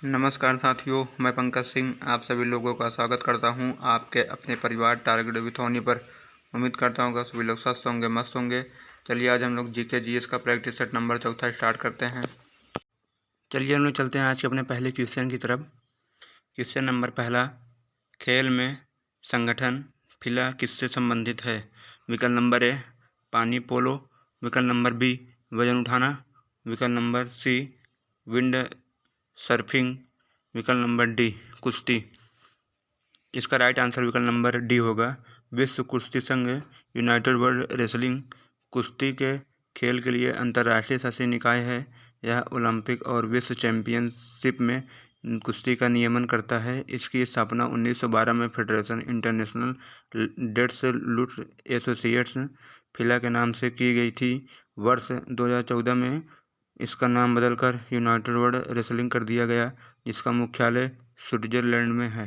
नमस्कार साथियों, मैं पंकज सिंह आप सभी लोगों का स्वागत करता हूं आपके अपने परिवार टारगेट विथ होनी पर। उम्मीद करता हूं कि सभी लोग स्वस्थ होंगे, मस्त होंगे। चलिए आज हम लोग जीके जीएस का प्रैक्टिस सेट नंबर 4 स्टार्ट करते हैं। चलिए हम लोग चलते हैं आज के अपने पहले क्वेश्चन की तरफ। क्वेश्चन नंबर पहला, खेल में संगठन फिला किससे संबंधित है? विकल्प नंबर ए पानी पोलो, विकल्प नंबर बी वजन उठाना, विकल्प नंबर सी विंड सर्फिंग, विकल्प नंबर डी कुश्ती। इसका राइट आंसर विकल्प नंबर डी होगा। विश्व कुश्ती संघ यूनाइटेड वर्ल्ड रेसलिंग कुश्ती के खेल के लिए अंतर्राष्ट्रीय शासी निकाय है। यह ओलंपिक और विश्व चैंपियनशिप में कुश्ती का नियमन करता है। इसकी स्थापना 1912 में फेडरेशन इंटरनेशनल डेट्स लूट एसोसिएट्स फिला के नाम से की गई थी। वर्ष 2014 में इसका नाम बदलकर यूनाइटेड वर्ल्ड रेसलिंग कर दिया गया, जिसका मुख्यालय स्विट्जरलैंड में है।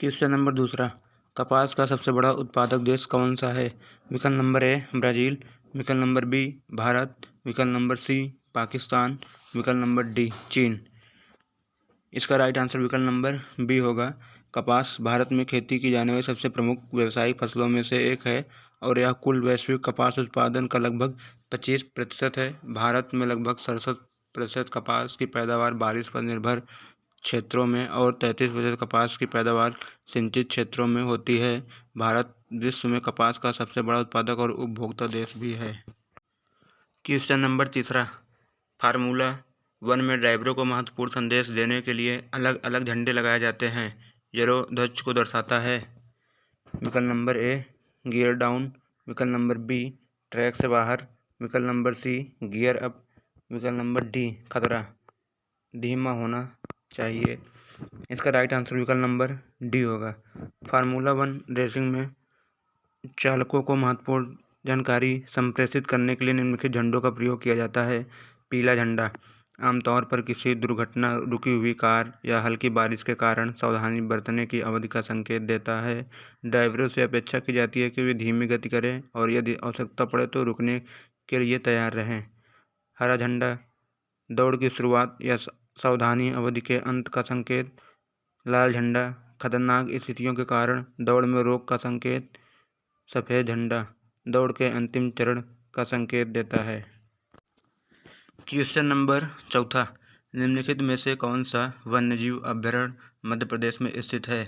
क्वेश्चन नंबर दूसरा, कपास का सबसे बड़ा उत्पादक देश कौन सा है? विकल्प नंबर ए ब्राज़ील, विकल्प नंबर बी भारत, विकल्प नंबर सी पाकिस्तान, विकल्प नंबर डी चीन। इसका राइट आंसर विकल्प नंबर बी होगा। कपास भारत में खेती की जाने वाली सबसे प्रमुख व्यावसायिक फसलों में से एक है और यह कुल वैश्विक कपास उत्पादन का लगभग 25% है। भारत में लगभग 67% कपास की पैदावार बारिश पर निर्भर क्षेत्रों में और 33% कपास की पैदावार सिंचित क्षेत्रों में होती है। भारत विश्व में कपास का सबसे बड़ा उत्पादक और उपभोक्ता देश भी है। क्वेश्चन नंबर तीसरा, फार्मूला 1 में ड्राइवरों को महत्वपूर्ण संदेश देने के लिए अलग अलग झंडे लगाए जाते हैं। येलो ध्वज को दर्शाता है। विकल्प नंबर ए गियर डाउन, विकल्प नंबर बी ट्रैक से बाहर, विकल्प नंबर सी गियर अप, विकल्प नंबर डी खतरा धीमा होना चाहिए। इसका राइट आंसर विकल्प नंबर डी होगा। फार्मूला 1 रेसिंग में चालकों को महत्वपूर्ण जानकारी संप्रेषित करने के लिए निम्नलिखित झंडों का प्रयोग किया जाता है। पीला झंडा आमतौर पर किसी दुर्घटना, रुकी हुई कार या हल्की बारिश के कारण सावधानी बरतने की अवधि का संकेत देता है। ड्राइवरों से अपेक्षा की जाती है कि वे धीमी गति करें और यदि आवश्यकता पड़े तो रुकने के लिए तैयार रहें। हरा झंडा दौड़ की शुरुआत या सावधानी अवधि के अंत का संकेत। लाल झंडा खतरनाक स्थितियों के कारण दौड़ में रोक का संकेत। सफ़ेद झंडा दौड़ के अंतिम चरण का संकेत देता है। क्वेश्चन नंबर चौथा, निम्नलिखित में से कौन सा वन्यजीव अभयारण्य मध्य प्रदेश में स्थित है?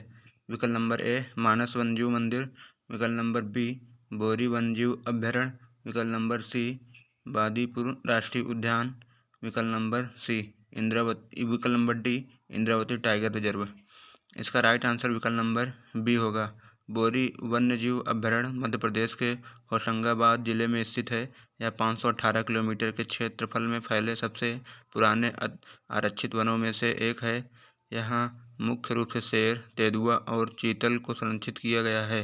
विकल्प नंबर ए मानस वन्यजीव मंदिर, विकल्प नंबर बी बोरी वन्यजीव अभयारण्य, विकल्प नंबर सी बादीपुर राष्ट्रीय उद्यान, विकल्प नंबर सी इंद्रावती, विकल्प number D Indravati tiger reserve. इसका राइट आंसर विकल्प नंबर बी होगा। बोरी वन्यजीव अभयारण्य मध्य प्रदेश के होशंगाबाद जिले में स्थित है। यह 518 किलोमीटर के क्षेत्रफल में फैले सबसे पुराने आरक्षित वनों में से एक है। यहाँ मुख्य रूप से शेर, तेंदुआ और चीतल को संरक्षित किया गया है।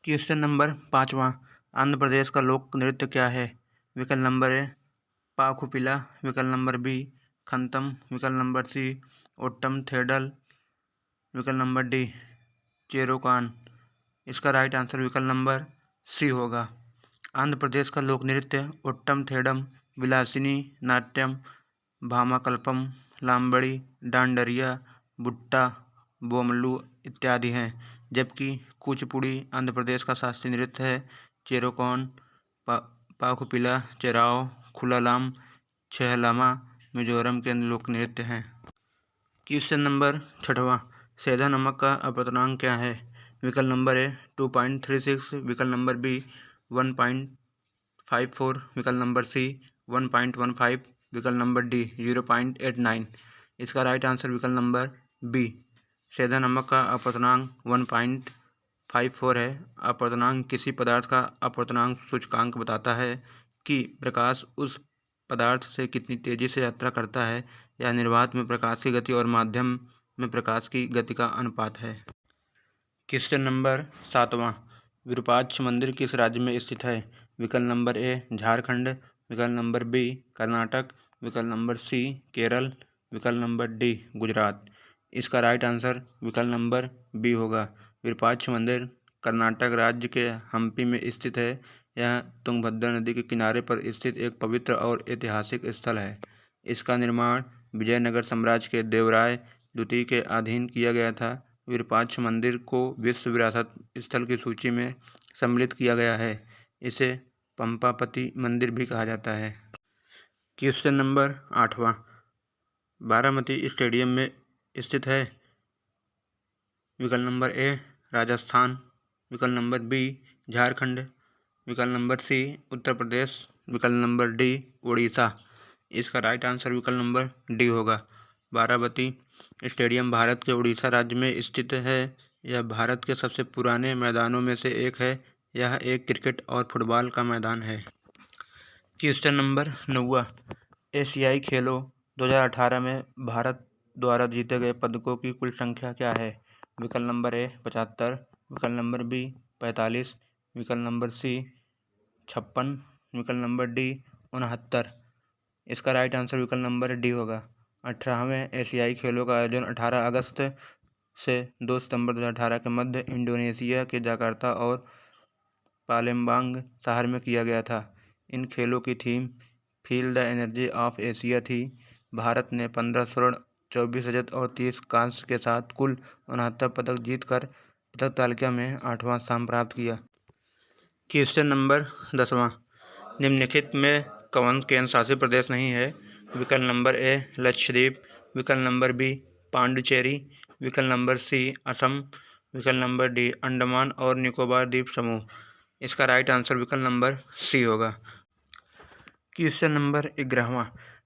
क्वेश्चन नंबर पाँचवा, आंध्र प्रदेश का लोक नृत्य क्या है? विकल्प नंबर ए पाखुपिला, विकल्प नंबर बी खंतम, विकल्प नंबर सी ओट्टम थेडल, विकल्प नंबर डी चेरोकान। इसका राइट आंसर विकल्प नंबर सी होगा। आंध्र प्रदेश का लोक नृत्य ओट्टम थेडम, विलासिनी नाट्यम, भामाकल्पम, लांबड़ी, डांडरिया, बुट्टा, बोमलू इत्यादि हैं। जबकि कुचिपुड़ी आंध्र प्रदेश का शास्त्रीय नृत्य है। चेरोकॉन, पाखुपिला, चेराओ, खुलालाम, छहलामा मिजोरम के लोक नृत्य हैं। क्वेश्चन नंबर छठवां, सेंधा नमक का अपवर्तनांक क्या है? विकल्प नंबर ए 2.36, विकल्प नंबर बी 1.54, विकल्प नंबर सी 1.15, विकल्प नंबर डी 0.89। इसका राइट आंसर विकल्प नंबर बी सेंधा नमक का अपवर्तनांक 1.54 है। अपवर्तनांक किसी पदार्थ का अपवर्तनांक सूचकांक बताता है कि प्रकाश उस पदार्थ से कितनी तेजी से यात्रा करता है। यह निर्वात में प्रकाश की गति और माध्यम में प्रकाश की गति का अनुपात है। क्वेश्चन नंबर सातवां, विरूपाक्ष मंदिर किस राज्य में स्थित है? विकल्प नंबर ए झारखंड, विकल्प नंबर बी कर्नाटक, विकल्प नंबर सी केरल, विकल्प नंबर डी गुजरात। इसका राइट आंसर विकल्प नंबर बी होगा। विरूपाक्ष मंदिर कर्नाटक राज्य के हम्पी में स्थित है। यह तुंगभद्रा नदी के किनारे पर स्थित एक पवित्र और ऐतिहासिक स्थल है। इसका निर्माण विजयनगर साम्राज्य के देवराय द्वितीय के अधीन किया गया था। विरूपाक्ष मंदिर को विश्व विरासत स्थल की सूची में सम्मिलित किया गया है। इसे पंपापति मंदिर भी कहा जाता है। क्वेश्चन नंबर 8वां, बारामती स्टेडियम में स्थित है। विकल्प नंबर ए राजस्थान, विकल्प नंबर बी झारखंड, विकल्प नंबर सी उत्तर प्रदेश, विकल्प नंबर डी उड़ीसा। इसका राइट आंसर विकल्प नंबर डी होगा। बारामती स्टेडियम भारत के उड़ीसा राज्य में स्थित है। यह भारत के सबसे पुराने मैदानों में से एक है। यह एक क्रिकेट और फुटबॉल का मैदान है। क्वेश्चन नंबर 9वां, एशियाई खेलों 2018 में भारत द्वारा जीते गए पदकों की कुल संख्या क्या है? विकल्प नंबर ए 75, विकल्प नंबर बी 45, विकल्प नंबर सी 56, विकल्प नंबर डी 69। इसका राइट आंसर विकल्प नंबर डी होगा। 18वें एशियाई खेलों का आयोजन 18 अगस्त से 2 सितंबर 2018 के मध्य इंडोनेशिया के जकार्ता और पालेम्बांग शहर में किया गया था। इन खेलों की theme feel the energy of Asia थी। भारत ने 15 स्वर्ण, 24 रजत और 30 कांस्य के साथ कुल 69 पदक जीतकर पदक तालिका में 8वां स्थान प्राप्त किया। क्वेश्चन नंबर 10वां, निम्नलिखित में कौन केंद्र शासित प्रदेश नहीं है? विकल्प नंबर ए लक्षद्वीप, विकल्प नंबर बी पांडुचेरी, विकल्प नंबर सी असम, विकल्प नंबर डी अंडमान और निकोबार द्वीप समूह। इसका राइट आंसर विकल्प नंबर सी होगा। क्वेश्चन नंबर 11वां,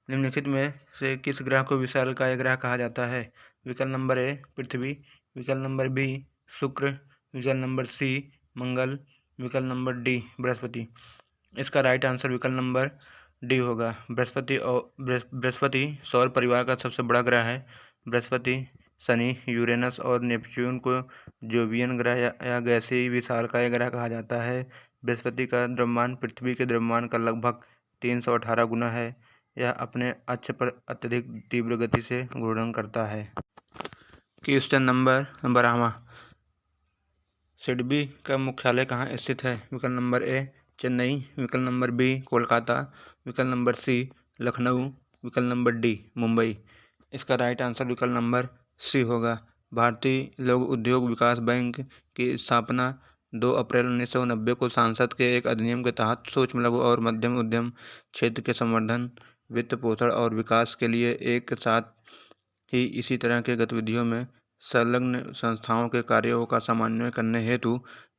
निम्नलिखित में से किस ग्रह को विशालकाय ग्रह कहा जाता है? विकल्प नंबर ए पृथ्वी, विकल्प नंबर बी शुक्र, विकल्प नंबर सी मंगल, विकल्प नंबर डी बृहस्पति। इसका राइट आंसर विकल्प नंबर डी होगा। बृहस्पति सौर परिवार का सबसे बड़ा ग्रह है। बृहस्पति, शनि, यूरेनस और नेपच्यून को जोवियन ग्रह या गैसीय विशालकाय ग्रह कहा जाता है। बृहस्पति का द्रव्यमान पृथ्वी के द्रव्यमान का लगभग 318 गुना है। यह अपने अक्ष पर अत्यधिक तीव्र गति से घूर्णन करता है। क्वेश्चन नंबर 12वां, सिडबी का मुख्यालय कहाँ स्थित है? विकल्प नंबर ए चेन्नई, विकल्प नंबर बी कोलकाता, विकल्प नंबर सी लखनऊ, विकल्प नंबर डी मुंबई। इसका राइट आंसर विकल्प नंबर सी होगा। भारतीय लघु उद्योग विकास बैंक की स्थापना 2 अप्रैल 1990 को संसद के एक अधिनियम के तहत सूक्ष्म लघु और मध्यम उद्यम क्षेत्र के संवर्धन, वित्त पोषण और विकास के लिए एक साथ ही इसी तरह के गतिविधियों में संलग्न संस्थाओं के कार्यों का समन्वय करने हेतु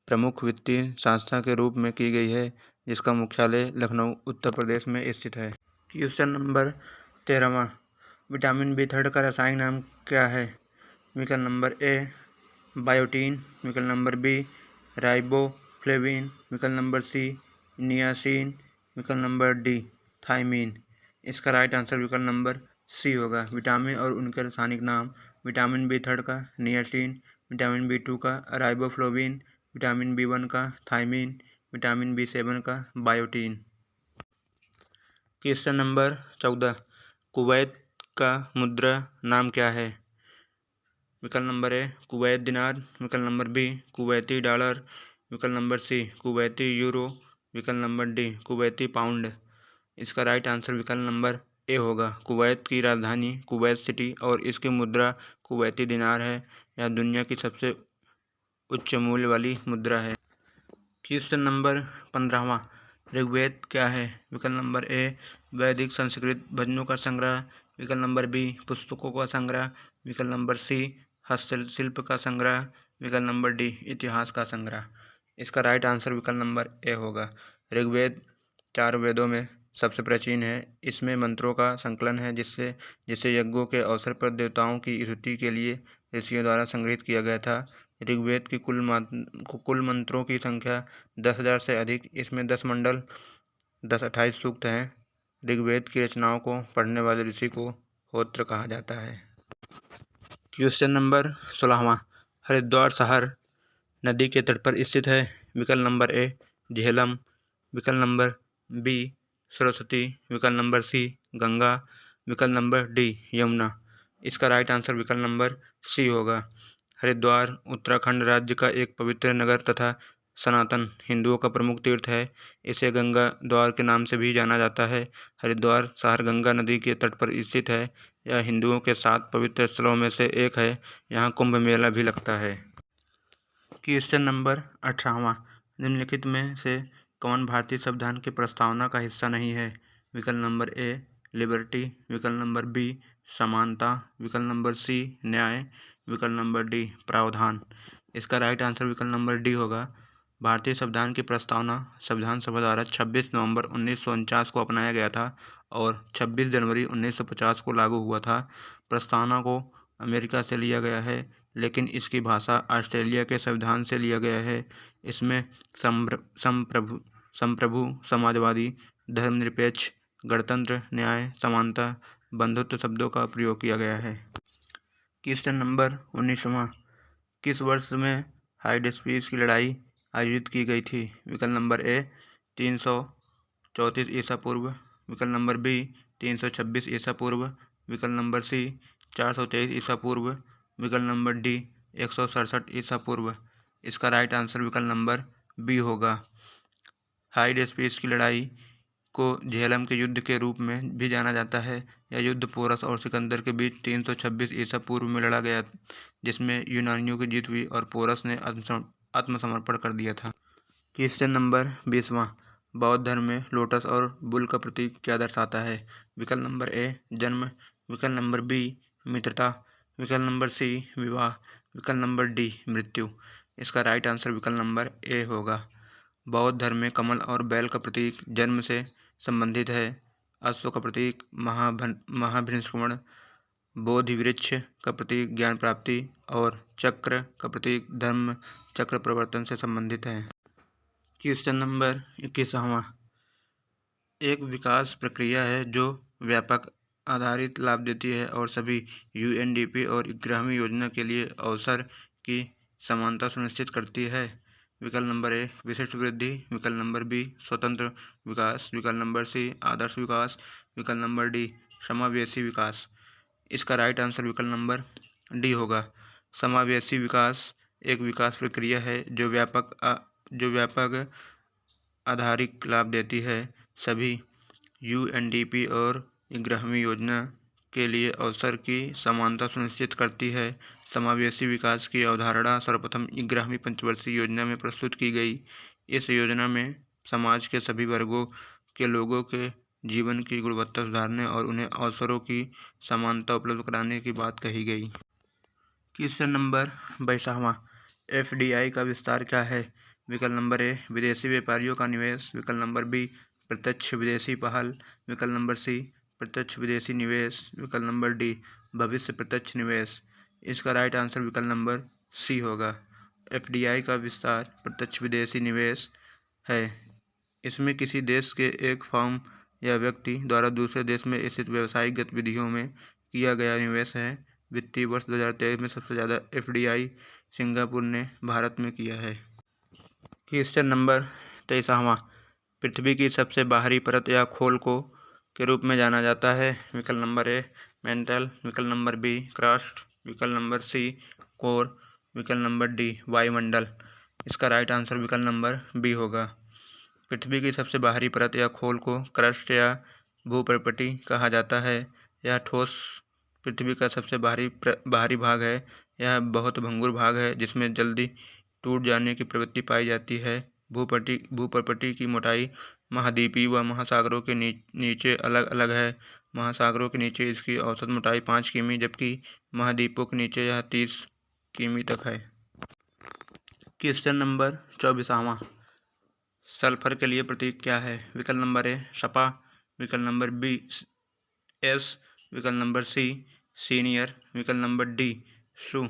प्रमुख वित्तीय संस्था के रूप में की गई है, जिसका मुख्यालय लखनऊ उत्तर प्रदेश में स्थित है। क्वेश्चन नंबर 13वां, विटामिन B3 का रासायनिक नाम क्या है? विकल्प नंबर ए बायोटीन, विकल्प नंबर बी राइबोफ्लेविन, विकल्प नंबर सी नियासिन, विकल्प नंबर डी थायमीन। इसका राइट आंसर विकल्प नंबर सी होगा। विटामिन और उनके रासायनिक नाम विटामिन B3 का नियासिन, विटामिन B2 का राइबोफ्लेविन, विटामिन B1 का थायमीन, विटामिन B7 का बायोटीन। क्वेश्चन नंबर 14, कुवैत का मुद्रा नाम क्या है? विकल्प नंबर ए कुवैत दिनार, विकल्प नंबर बी कुवैती डॉलर, विकल्प नंबर सी कुवैती यूरो, विकल्प नंबर डी कुवैती पाउंड। इसका राइट आंसर विकल्प नंबर ए होगा। कुवैत की राजधानी कुवैत सिटी और इसकी मुद्रा कुवैती दिनार है। यह दुनिया की सबसे उच्च मूल्य वाली मुद्रा है। क्वेश्चन नंबर 15वां, ऋग्वेद क्या है? विकल्प नंबर ए वैदिक संस्कृत भजनों का संग्रह, विकल्प नंबर बी पुस्तकों का संग्रह, विकल्प नंबर सी हस्तशिल्प का संग्रह, विकल्प नंबर डी इतिहास का संग्रह। इसका राइट आंसर विकल्प नंबर ए होगा। ऋग्वेद 4 वेदों में सबसे प्राचीन है। इसमें मंत्रों का संकलन है जिसे यज्ञों के अवसर पर देवताओं की स्तुति के लिए ऋषियों द्वारा संग्रहित किया गया था। ऋग्वेद की कुल मंत्रों की संख्या 10,000 से अधिक। इसमें 10 मंडल, 28 सूक्त हैं। ऋग्वेद की रचनाओं को पढ़ने वाले ऋषि को होत्र कहा जाता है। क्वेश्चन नंबर 16वां, हरिद्वार शहर नदी के तट पर स्थित है। विकल्प नंबर ए झेलम, विकल्प नंबर बी सरस्वती, विकल्प नंबर सी गंगा, विकल्प नंबर डी यमुना। इसका राइट आंसर विकल्प नंबर सी होगा। हरिद्वार उत्तराखंड राज्य का एक पवित्र नगर तथा सनातन हिंदुओं का प्रमुख तीर्थ है। इसे गंगा द्वार के नाम से भी जाना जाता है। हरिद्वार शहर गंगा नदी के तट पर स्थित है। यह हिंदुओं के 7 पवित्र स्थलों में से एक है। यहाँ कुंभ मेला भी लगता है। क्वेश्चन नंबर 18वां, निम्नलिखित में से कौन भारतीय संविधान की प्रस्तावना का हिस्सा नहीं है? विकल्प नंबर ए लिबर्टी, विकल्प नंबर बी समानता, विकल्प नंबर सी न्याय, विकल्प नंबर डी प्रावधान। इसका राइट आंसर विकल्प नंबर डी होगा। भारतीय संविधान की प्रस्तावना संविधान सभा द्वारा 26 नवंबर 1949 को अपनाया गया था और 26 जनवरी 1950 को लागू हुआ था। प्रस्तावना को अमेरिका से लिया गया है, लेकिन इसकी भाषा ऑस्ट्रेलिया के संविधान से लिया गया है। इसमें संप्रभु, समाजवादी, धर्मनिरपेक्ष, गणतंत्र, न्याय, समानता, बंधुत्व शब्दों का प्रयोग किया गया है। क्वेश्चन नंबर 19वां, किस वर्ष में हाइडेस्पीस की लड़ाई आयोजित की गई थी? विकल्प नंबर ए 334 ईसा पूर्व, विकल्प नंबर बी 326 ईसा पूर्व, विकल्प नंबर सी 423 ईसा पूर्व, विकल्प नंबर डी 167 ईसा पूर्व। इसका राइट आंसर विकल्प नंबर बी होगा। हाइडेस्पीस की लड़ाई को झेलम के युद्ध के रूप में भी जाना जाता है। यह युद्ध पोरस और सिकंदर के बीच 326 ईसा पूर्व में लड़ा गया, जिसमें यूनानियों की जीत हुई और पोरस ने आत्मसमर्पण कर दिया था। क्वेश्चन नंबर 20वां, बौद्ध धर्म में लोटस और बुल का प्रतीक क्या दर्शाता है? विकल्प नंबर ए जन्म, विकल्प नंबर बी मित्रता, विकल्प नंबर सी विवाह, विकल्प नंबर डी मृत्यु। इसका राइट आंसर विकल्प नंबर ए होगा। बौद्ध धर्म में कमल और बैल का प्रतीक जन्म से संबंधित है। अश्व का प्रतीक महाभृंशकुमार, बोधि वृक्ष का प्रतीक ज्ञान प्राप्ति और चक्र का प्रतीक धर्म चक्र प्रवर्तन से संबंधित है। क्वेश्चन नंबर 21वां, एक विकास प्रक्रिया है जो व्यापक आधारित लाभ देती है और सभी यूएनडीपी और 11वीं योजना के लिए अवसर की समानता सुनिश्चित करती है। विकल्प नंबर ए विशिष्ट वृद्धि, विकल्प नंबर बी स्वतंत्र विकास, विकल्प नंबर सी आदर्श विकास, विकल्प नंबर डी समावेशी विकास। इसका राइट आंसर विकल्प नंबर डी होगा। समावेशी विकास एक विकास प्रक्रिया है जो व्यापक आधारित लाभ देती है, सभी यूएनडीपी और 11वीं योजना के लिए अवसर की समानता सुनिश्चित करती है। समावेशी विकास की अवधारणा सर्वप्रथम 11वीं पंचवर्षीय योजना में प्रस्तुत की गई। इस योजना में समाज के सभी वर्गों के लोगों के जीवन की गुणवत्ता सुधारने और उन्हें अवसरों की समानता उपलब्ध कराने की बात कही गई। क्वेश्चन नंबर 22वां, एफडीआई का विस्तार क्या है? विकल्प नंबर ए विदेशी व्यापारियों का निवेश, विकल्प नंबर बी प्रत्यक्ष विदेशी पहल, विकल्प नंबर सी प्रत्यक्ष विदेशी निवेश, विकल्प नंबर डी भविष्य प्रत्यक्ष निवेश। इसका राइट आंसर विकल्प नंबर सी होगा। एफडीआई का विस्तार प्रत्यक्ष विदेशी निवेश है। इसमें किसी देश के एक फर्म या व्यक्ति द्वारा दूसरे देश में स्थित व्यावसायिक गतिविधियों में किया गया निवेश है। वित्तीय वर्ष 2023 में सबसे ज़्यादा एफडीआई सिंगापुर ने भारत में किया है। क्वेश्चन नंबर 23वां, पृथ्वी की सबसे बाहरी परत या खोल को के रूप में जाना जाता है? विकल्प नंबर ए मेंटल, विकल्प नंबर बी क्रस्ट, विकल्प नंबर सी कोर, विकल्प नंबर डी वायुमंडल। इसका राइट आंसर विकल्प नंबर बी होगा। पृथ्वी की सबसे बाहरी परत या खोल को क्रस्ट या भूपर्पटी कहा जाता है। यह ठोस पृथ्वी का सबसे बाहरी भाग है। यह बहुत भंगुर भाग है जिसमें जल्दी टूट जाने की प्रवृत्ति पाई जाती है। भूपर्पटी की मोटाई महाद्वीपीय व महासागरों के नीचे अलग अलग है। महासागरों के नीचे इसकी औसत मोटाई 5 किमी, जबकि महाद्वीपों के नीचे यह 30 किमी तक है। क्वेश्चन नंबर 24वां, सल्फर के लिए प्रतीक क्या है? विकल्प नंबर ए सपा, विकल्प नंबर बी एस, विकल्प नंबर सी सीनियर, विकल्प नंबर डी सु।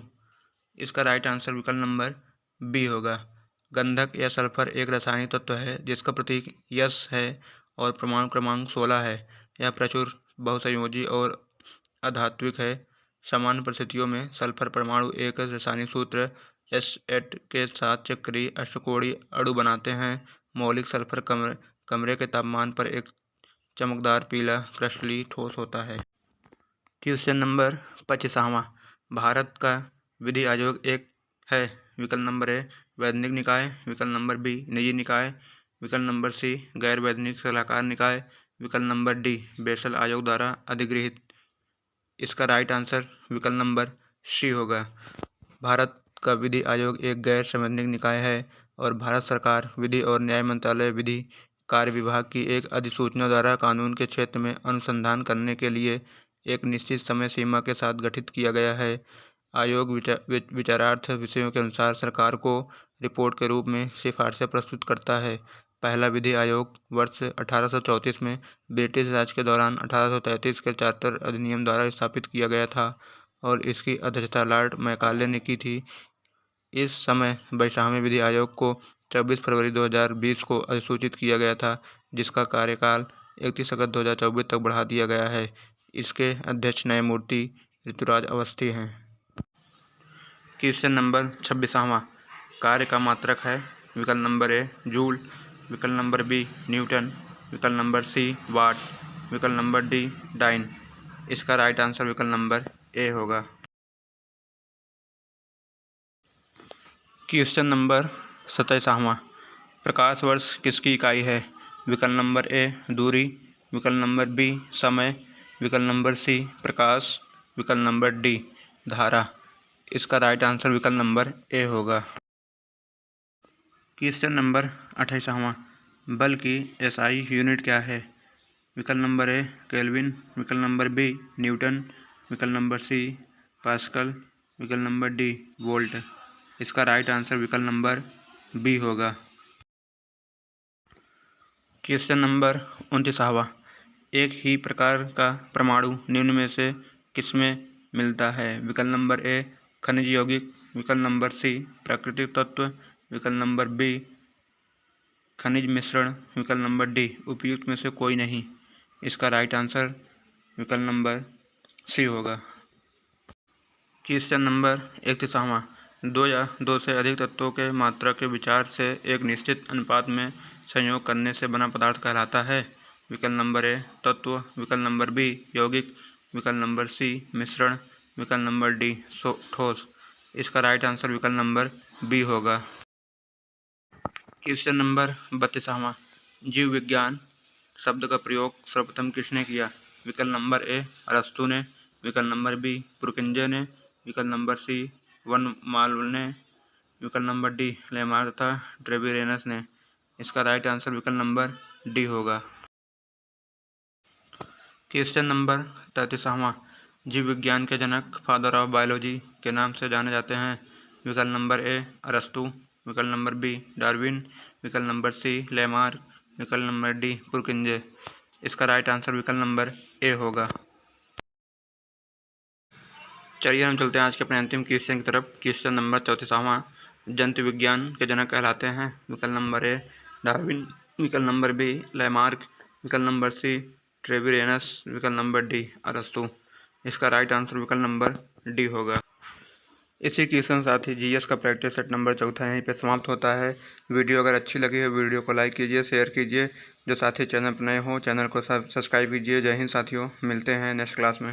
इसका राइट आंसर विकल्प नंबर बी होगा। गंधक या सल्फर एक रासायनिक तत्व है जिसका प्रतीक यस है और परमाणु क्रमांक 16 है। यह प्रचुर बहुसंयोजी और अधात्विक है। सामान्य परिस्थितियों में सल्फर परमाणु एक रासायनिक सूत्र S8 के साथ चक्रीय अष्टकोणीय अणु बनाते हैं। मौलिक सल्फर कमरे के तापमान पर एक चमकदार पीला क्रिस्टलीय ठोस होता है। क्वेश्चन नंबर 25वां, भारत का विधि आयोग एक है? विकल्प नंबर ए वैधानिक निकाय, विकल्प नंबर बी निजी निकाय, विकल्प नंबर सी गैर वैधानिक सलाहकार निकाय, विकल्प नंबर डी बेसल आयोग द्वारा अधिगृहित। इसका राइट आंसर विकल्प नंबर सी होगा। भारत का विधि आयोग एक गैर संवैधानिक निकाय है और भारत सरकार विधि और न्याय मंत्रालय विधि कार्य विभाग की एक अधिसूचना द्वारा कानून के क्षेत्र में अनुसंधान करने के लिए एक निश्चित समय सीमा के साथ गठित किया गया है। आयोग विचारार्थ विषयों के अनुसार सरकार को रिपोर्ट के रूप में सिफारिशें प्रस्तुत करता है। पहला विधि आयोग वर्ष 1834 में ब्रिटिश राज के दौरान 1833 के चार्टर अधिनियम द्वारा स्थापित किया गया था और इसकी अध्यक्षता लॉर्ड मैकाले ने की थी। इस समय 22वें विधि आयोग को 24 फरवरी 2020 को अधिसूचित किया गया था, जिसका कार्यकाल 31 अगस्त 2024 तक बढ़ा दिया गया है। इसके अध्यक्ष न्यायमूर्ति ऋतुराज अवस्थी हैं। क्वेश्चन नंबर 26वां कार्य का मात्रक है। विकल्प नंबर ए जूल, विकल्प नंबर बी न्यूटन, विकल्प नंबर सी वाट, विकल्प नंबर डी डाइन। इसका राइट आंसर विकल्प नंबर ए होगा। क्वेश्चन नंबर 27वां प्रकाश वर्ष किसकी इकाई है। विकल्प नंबर ए दूरी, विकल्प नंबर बी समय, विकल्प नंबर सी प्रकाश, विकल्प नंबर डी धारा। इसका राइट आंसर विकल्प नंबर ए होगा। क्वेश्चन नंबर 28वां बल की एसआई यूनिट क्या है। विकल्प नंबर ए केल्विन, विकल्प नंबर बी न्यूटन, विकल्प नंबर सी पास्कल, विकल्प नंबर डी वोल्ट। इसका राइट आंसर विकल्प नंबर बी होगा। क्वेश्चन नंबर 29वां एक ही प्रकार का परमाणु निम्न में से किसमें मिलता है। विकल्प नंबर ए खनिज यौगिक, विकल्प नंबर सी प्राकृतिक तत्व, विकल्प नंबर बी खनिज मिश्रण, विकल्प नंबर डी उपयुक्त में से कोई नहीं। इसका राइट आंसर विकल्प नंबर सी होगा। क्वेश्चन नंबर 31वां दो या दो से अधिक तत्वों के मात्रा के विचार से एक निश्चित अनुपात में संयोग करने से बना पदार्थ कहलाता है। विकल्प नंबर ए तत्व, विकल्प नंबर बी यौगिक, विकल्प नंबर सी मिश्रण, विकल्प नंबर डी ठोस। इसका राइट आंसर विकल्प नंबर बी होगा। क्वेश्चन नंबर 32वां जीव विज्ञान शब्द का प्रयोग सर्वप्रथम किसने किया। विकल्प नंबर ए अरस्तु ने, विकल्प नंबर बी पुरकिंजे ने, विकल्प नंबर सी वन माल ने, विकल्प नंबर डी लेमार्क तथा ट्रेविरेनस ने। इसका राइट आंसर विकल्प नंबर डी होगा। क्वेश्चन नंबर 33वां जीव विज्ञान के जनक फादर ऑफ बायोलॉजी के नाम से जाने जाते हैं। विकल्प नंबर ए अरस्तु, विकल्प नंबर बी डार्विन, विकल्प नंबर सी लेमार्क, विकल्प नंबर डी पुरकिंजे। इसका राइट आंसर विकल्प नंबर ए होगा। चलिए हम चलते हैं आज के अपने अंतिम क्वेश्चन की तरफ। क्वेश्चन नंबर 34वां जंतु विज्ञान के जनक कहलाते हैं। विकल्प नंबर ए डार्विन, विकल्प नंबर बी लेमार्क, विकल्प नंबर सी ट्रेविरेनस, विकल्प नंबर डी अरस्तु। इसका राइट आंसर विकल्प नंबर डी होगा। इसी क्वेश्चन साथ ही जीएस का प्रैक्टिस सेट नंबर 4 यहीं पे समाप्त होता है। वीडियो अगर अच्छी लगी हो वीडियो को लाइक कीजिए, शेयर कीजिए। जो साथी चैनल पर नए हो चैनल को सब्सक्राइब कीजिए। जय हिंद साथियों, मिलते हैं नेक्स्ट क्लास में।